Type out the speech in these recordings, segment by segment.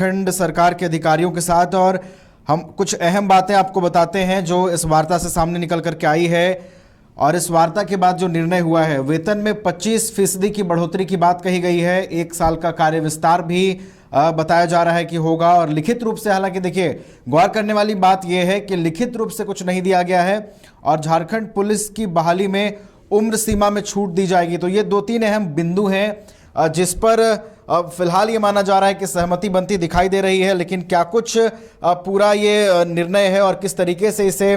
झारखंड सरकार के अधिकारियों के साथ और हम कुछ अहम बातें आपको बताते हैं जो इस वार्ता से सामने निकल करके आई है। और इस वार्ता के बाद जो निर्णय हुआ है, वेतन में 25% की बढ़ोतरी की बात कही गई है। 1 साल का कार्य विस्तार भी बताया जा रहा है कि होगा। और लिखित रूप से, हालांकि देखिए गौर करने वाली बात यह है कि लिखित रूप से कुछ नहीं दिया गया है और झारखंड पुलिस की बहाली में उम्र सीमा में छूट दी जाएगी। तो ये 2-3 अहम बिंदु हैं जिस पर फिलहाल ये माना जा रहा है कि सहमति बनती दिखाई दे रही है। लेकिन क्या कुछ पूरा ये निर्णय है और किस तरीके से इसे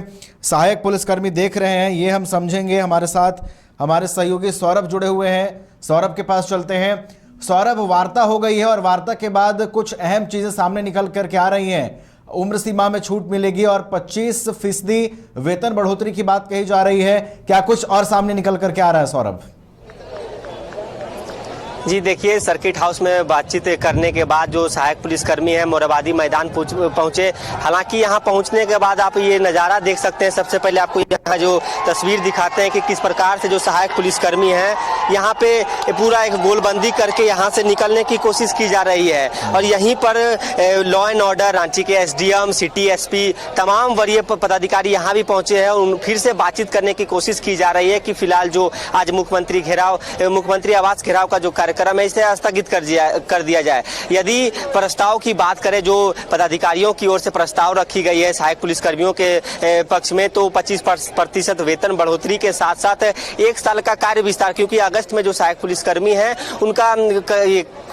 सहायक पुलिसकर्मी देख रहे हैं, ये हम समझेंगे। हमारे साथ हमारे सहयोगी सौरभ जुड़े हुए हैं, सौरभ के पास चलते हैं। सौरभ, वार्ता हो गई है और वार्ता के बाद कुछ अहम चीजें सामने निकल करके आ रही हैं। उम्र सीमा में छूट मिलेगी और 25% वेतन बढ़ोतरी की बात कही जा रही है। क्या कुछ और सामने निकल करके आ रहा है सौरभ? जी देखिए, सर्किट हाउस में बातचीत करने के बाद जो सहायक पुलिसकर्मी हैं मोरहाबादी मैदान पहुंचे। हालांकि यहां पहुंचने के बाद आप ये नज़ारा देख सकते हैं। सबसे पहले आपको यहाँ जो तस्वीर दिखाते हैं कि किस प्रकार से जो सहायक पुलिसकर्मी हैं यहाँ पे पूरा एक गोलबंदी करके यहाँ से निकलने की कोशिश की जा रही है। और यहीं पर लॉ एंड ऑर्डर, रांची के SDM, सिटी SP, तमाम वरीय पदाधिकारी यहाँ भी पहुंचे हैं। और फिर से बातचीत करने की कोशिश की जा रही है कि फिलहाल जो आज मुख्यमंत्री आवास घेराव का जो कार्यक्रम है इसे स्थगित कर दिया जाए। यदि प्रस्ताव की बात करें, जो पदाधिकारियों की ओर से प्रस्ताव रखी गई है सहायक पुलिसकर्मियों के पक्ष में, तो 25% वेतन बढ़ोतरी के साथ साथ 1 साल का कार्य विस्तार, क्योंकि अगस्त में जो सहायक पुलिसकर्मी हैं उनका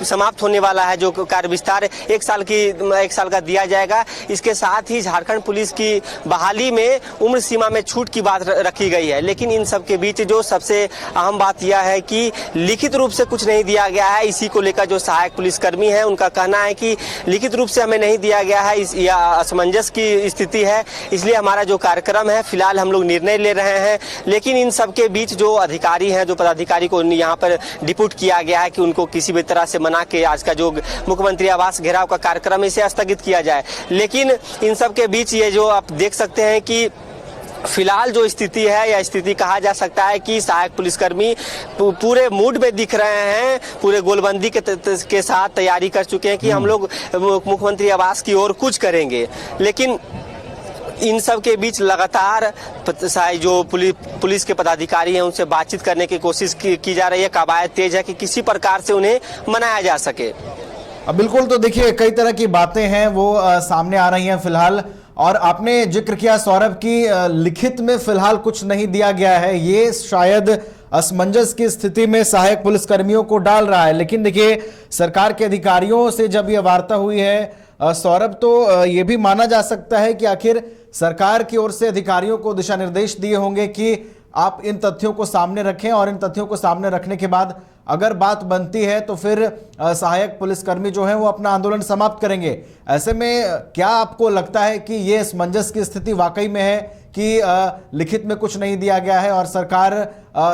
समाप्त होने वाला है जो कार्य विस्तार 1 साल का दिया जाएगा। इसके साथ ही झारखंड पुलिस की बहाली में उम्र सीमा में छूट की बात रखी गई है। लेकिन इन सब के बीच जो सबसे अहम बात यह है कि लिखित रूप से कुछ नहीं दिया गया है। इसी को लेकर जो सहायक पुलिसकर्मी है उनका कहना है कि लिखित रूप से हमें नहीं दिया गया है, यह असमंजस की स्थिति है, इसलिए हमारा जो कार्यक्रम है फिलहाल हम लोग निर्णय ले रहे हैं। लेकिन इन सब के बीच जो अधिकारी हैं, जो पदाधिकारी को यहाँ पर डिप्यूट किया गया है कि उनको किसी भी तरह से मना के आज का जो मुख्यमंत्री आवास घेराव का कार्यक्रम इसे स्थगित किया जाए। लेकिन इन सब के बीच ये जो आप देख सकते हैं कि फिलहाल जो स्थिति है, यह स्थिति कहा जा सकता है कि सहायक पुलिसकर्मी पूरे मूड में दिख रहे हैं, पूरे गोलबंदी के साथ तैयारी कर चुके हैं कि हम लोग मुख्यमंत्री आवास की ओर कुछ करेंगे। लेकिन इन सब के बीच लगातार जो पुलिस के पदाधिकारी हैं उनसे बातचीत करने की कोशिश की जा रही है। कवायद तेज है कि किसी प्रकार से उन्हें मनाया जा सके। बिल्कुल, तो देखिए कई तरह की बातें हैं वो सामने आ रही हैं फिलहाल। और आपने जिक्र किया सौरभ की लिखित में फिलहाल कुछ नहीं दिया गया है, ये शायद असमंजस की स्थिति में सहायक पुलिसकर्मियों को डाल रहा है। लेकिन देखिए सरकार के अधिकारियों से जब यह वार्ता हुई है सौरभ, तो ये भी माना जा सकता है कि आखिर सरकार की ओर से अधिकारियों को दिशा निर्देश दिए होंगे कि आप इन तथ्यों को सामने रखें और इन तथ्यों को सामने रखने के बाद अगर बात बनती है तो फिर सहायक पुलिसकर्मी जो है वो अपना आंदोलन समाप्त करेंगे। ऐसे में क्या आपको लगता है कि ये असमंजस की स्थिति वाकई में है कि लिखित में कुछ नहीं दिया गया है और सरकार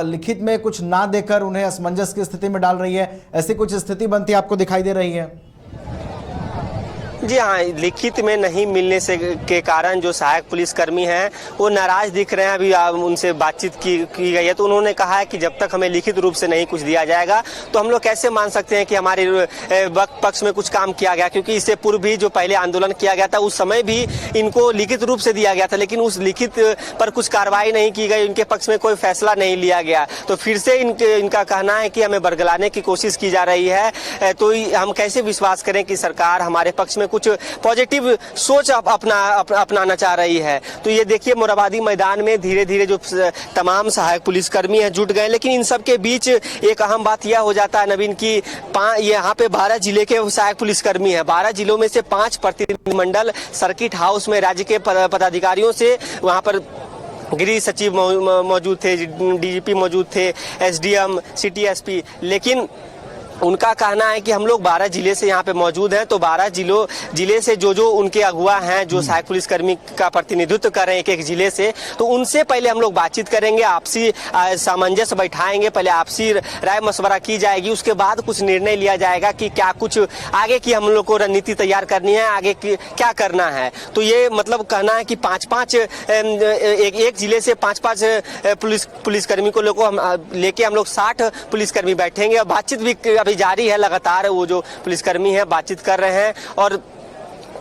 लिखित में कुछ ना देकर उन्हें असमंजस की स्थिति में डाल रही है? ऐसी कुछ स्थिति बनती आपको दिखाई दे रही है? जी हाँ, लिखित में नहीं मिलने से के कारण जो सहायक पुलिसकर्मी हैं वो नाराज दिख रहे हैं। अभी उनसे बातचीत की गई है तो उन्होंने कहा है कि जब तक हमें लिखित रूप से नहीं कुछ दिया जाएगा तो हम लोग कैसे मान सकते हैं कि हमारे पक्ष में कुछ काम किया गया, क्योंकि इससे पूर्व भी जो पहले आंदोलन किया गया था उस समय भी इनको लिखित रूप से दिया गया था, लेकिन उस लिखित पर कुछ कार्रवाई नहीं की गई, इनके पक्ष में कोई फैसला नहीं लिया गया। तो फिर से इनका कहना है कि हमें बरगलाने की कोशिश की जा रही है। तो हम कैसे विश्वास करें कि सरकार हमारे पक्ष में कुछ पॉजिटिव सोच अपनाना चाह रही है। तो ये देखिए मोरहाबादी मैदान में धीरे धीरे जो तमाम सहायक पुलिसकर्मी हैं जुट गए। लेकिन इन सब के बीच एक अहम बात यह हो जाता है नवीन की यहाँ पे 12 जिले के सहायक पुलिसकर्मी हैं। 12 जिलों में से 5 प्रतिनिधिमंडल सर्किट हाउस में राज्य के पदाधिकारियों से, वहाँ पर गृह सचिव मौजूद थे, DGP मौजूद थे, SDM, सिटी SP। लेकिन उनका कहना है कि हम लोग 12 जिले से यहाँ पे मौजूद हैं, तो 12 जिले से जो उनके अगुवा हैं, जो सहायक पुलिसकर्मी का प्रतिनिधित्व कर रहे हैं एक जिले से, तो उनसे पहले हम लोग बातचीत करेंगे, आपसी सामंजस्य बैठाएंगे, पहले आपसी राय मशवरा की जाएगी, उसके बाद कुछ निर्णय लिया जाएगा कि क्या कुछ आगे की हम लोग को रणनीति तैयार करनी है, आगे की क्या करना है। तो ये मतलब कहना है कि 5-5 एक जिले से 5-5 पुलिसकर्मी को लेके हम लोग 60 पुलिसकर्मी बैठेंगे और बातचीत भी अभी जारी है, लगातार वो जो पुलिसकर्मी है बातचीत कर रहे हैं और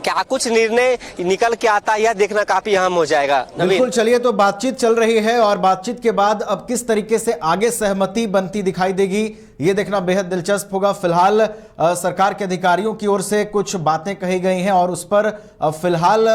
क्या कुछ निर्णय निकल के आता है यह देखना काफी अहम हो जाएगा। बिल्कुल, चलिए, तो बातचीत चल रही है और बातचीत के बाद अब किस तरीके से आगे सहमति बनती दिखाई देगी ये देखना बेहद दिलचस्प होगा। फिलहाल सरकार के अधिकारियों की ओर से कुछ बातें कही गई हैं और उस पर फिलहाल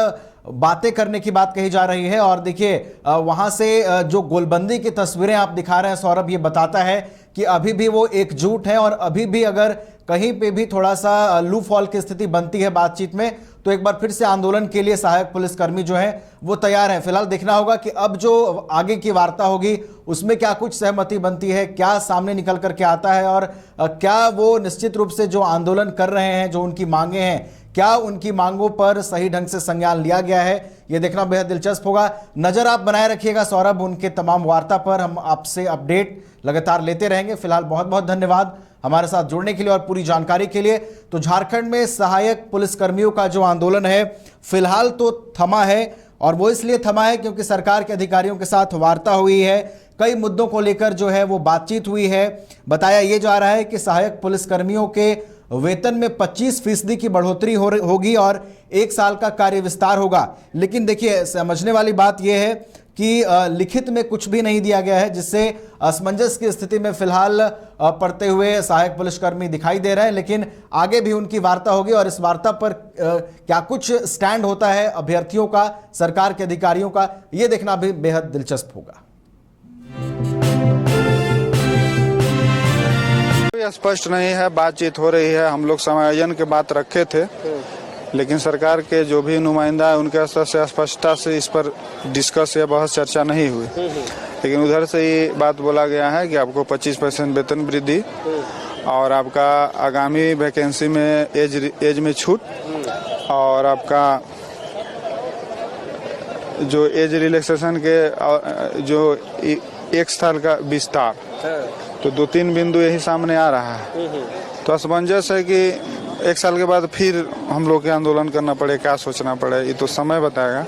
बातें करने की बात कही जा रही है। और देखिए वहां से जो गोलबंदी की तस्वीरें आप दिखा रहे हैं सौरभ, ये बताता है कि अभी भी वो एकजुट है और अभी भी अगर कहीं पे भी थोड़ा सा लू फॉल की स्थिति बनती है बातचीत में तो एक बार फिर से आंदोलन के लिए सहायक पुलिसकर्मी जो है वो तैयार हैं। फिलहाल देखना होगा कि अब जो आगे की वार्ता होगी उसमें क्या कुछ सहमति बनती है, क्या सामने निकल करके आता है और क्या वो निश्चित रूप से जो आंदोलन कर रहे हैं, जो उनकी मांगे हैं, क्या उनकी मांगों पर सही ढंग से संज्ञान लिया गया है, ये देखना बेहद दिलचस्प होगा। नजर आप बनाए रखिएगा सौरभ उनके तमाम वार्ता पर, हम आपसे अपडेट लगातार लेते रहेंगे। फिलहाल बहुत बहुत धन्यवाद हमारे साथ जुड़ने के लिए और पूरी जानकारी के लिए। तो झारखंड में सहायक पुलिसकर्मियों का जो आंदोलन है फिलहाल तो थमा है और वो इसलिए थमा है क्योंकि सरकार के अधिकारियों के साथ वार्ता हुई है, कई मुद्दों को लेकर जो है वो बातचीत हुई है। बताया ये जा रहा है कि सहायक पुलिसकर्मियों के वेतन में 25% की बढ़ोतरी होगी और 1 साल का कार्य विस्तार होगा। लेकिन देखिए समझने वाली बात यह है कि लिखित में कुछ भी नहीं दिया गया है, जिससे असमंजस की स्थिति में फिलहाल पड़ते हुए सहायक पुलिसकर्मी दिखाई दे रहे हैं। लेकिन आगे भी उनकी वार्ता होगी और इस वार्ता पर क्या कुछ स्टैंड होता है अभ्यर्थियों का, सरकार के अधिकारियों का, यह देखना भी बेहद दिलचस्प होगा। स्पष्ट नहीं है, बातचीत हो रही है। हम लोग समायोजन की बात रखे थे लेकिन सरकार के जो भी नुमाइंदा है उनके स्तर से स्पष्टता से इस पर डिस्कस या बहुत चर्चा नहीं हुई। लेकिन उधर से ये बात बोला गया है कि आपको 25% वेतन वृद्धि और आपका आगामी वैकेंसी में एज में छूट और आपका जो एज रिलैक्सेशन के जो 1 साल का विस्तार, तो 2-3 बिंदु यही सामने आ रहा है। तो असमंजस है कि 1 साल के बाद फिर हम लोग के आंदोलन करना पड़े, क्या सोचना पड़े, ये तो समय बताएगा।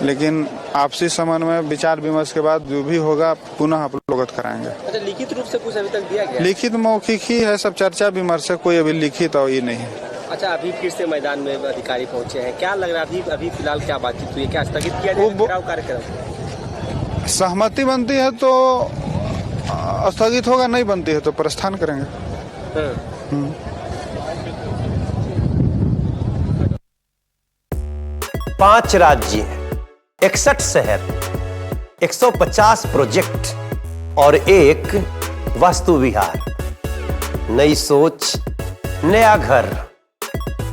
लेकिन आपसी समन्वय विचार विमर्श के बाद जो भी होगा पुनः आप अवगत कराएंगे। अच्छा, लिखित रूप से कुछ अभी तक दिया गया? लिखित मौखिक ही है, सब चर्चा विमर्श है, कोई अभी लिखित और ये नहीं है। अच्छा, अभी फिर से मैदान में अधिकारी पहुंचे हैं, क्या लग रहा है अभी फिलहाल क्या बातचीत हुई, क्या स्थगित किया जाएगा कार्यक्रम? सहमति बनती है तो स्थगित होगा, नहीं बनती है तो प्रस्थान करेंगे। 5 राज्य, 61 शहर, 150 प्रोजेक्ट और 1 वास्तु विहार। नई सोच, नया घर।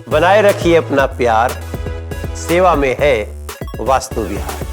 बनाए रखिए अपना प्यार, सेवा में है वास्तु विहार।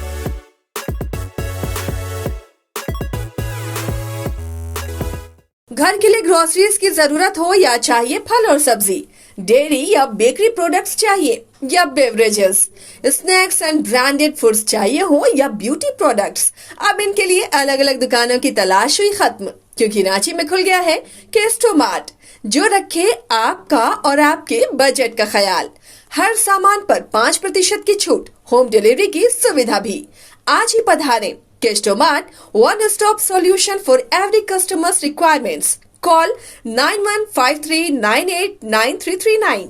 घर के लिए ग्रोसरीज की जरूरत हो या चाहिए फल और सब्जी, डेयरी या बेकरी प्रोडक्ट्स चाहिए या beverages, snacks and branded foods चाहिए हो या ब्यूटी प्रोडक्ट्स, अब इनके लिए अलग अलग दुकानों की तलाश हुई खत्म, क्योंकि रांची में खुल गया है केस्टो मार्ट, जो रखे आपका और आपके बजट का ख्याल। हर सामान पर 5% की छूट, होम डिलीवरी की सुविधा भी। आज ही पधारें। Kesto Mart, one-stop solution for every customer's requirements. Call 9153989339.